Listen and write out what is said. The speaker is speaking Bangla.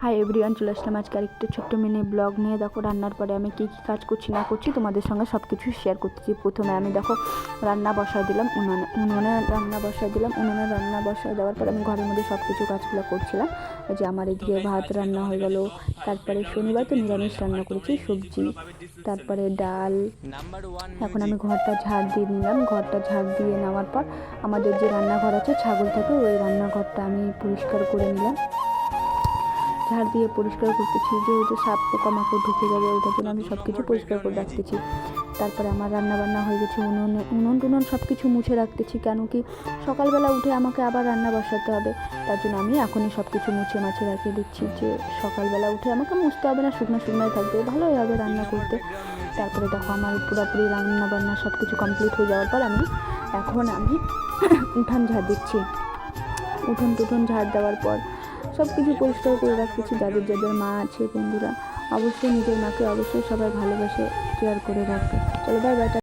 হাই এভরিওয়ান, চলে আসলাম আজকে আরেকটা ছোট্ট মিনি ব্লগ নিয়ে। দেখো রান্নার পরে আমি কী কী কাজ করছি না করছি তোমাদের সঙ্গে সব কিছু শেয়ার করতেছি। প্রথমে আমি দেখো রান্না বসায় দিলাম উনুনে রান্না বসায় দেওয়ার পর আমি ঘরের মধ্যে সব কিছু কাজগুলো করছিলাম। যে আমার এদিকে ভাত রান্না হয়ে গেল, তারপরে শনিবার তো নিরামিষ রান্না করেছি, সবজি, তারপরে ডাল। এখন আমি ঘরটা ঝাড় দিয়ে নিলাম। ঘরটা ঝাড় দিয়ে নেওয়ার পর আমাদের যে রান্নাঘর আছে ছাগল থাকে, ওই রান্নাঘরটা আমি পরিষ্কার করে নিলাম। ঝাড় দিয়ে পরিষ্কার করতেছি, যেহেতু সাপ পোকামাকড় ঢুকে যাবে ওইটার জন্য আমি সব কিছু পরিষ্কার করে রাখতেছি। তারপরে আমার রান্না হয়ে গেছে, উনুন সব কিছু মুছে রাখতেছি, কেন কি সকালবেলা উঠে আমাকে আবার রান্না বসাতে হবে। তার জন্য আমি এখনই সব কিছু মুছে মাছে রেখে দিচ্ছি, যে সকালবেলা উঠে আমাকে মুছতে হবে না, শুকনোই থাকবে, ভালোই হবে রান্না করতে। তারপরে দেখো আমার পুরোপুরি রান্না সব কিছু কমপ্লিট হয়ে যাওয়ার পর এখন আমি উঠান ঝাড় দিচ্ছি। উঠোন ঝাড় দেওয়ার পর সব কিছু পরিষ্কার করে রাখতেছি। যাদের মা আছে, বন্ধুরা অবশ্যই নিজের মাকে অবশ্যই সবাই ভালোবাসে, কেয়ার করে রাখবে। চলো বাই বাই।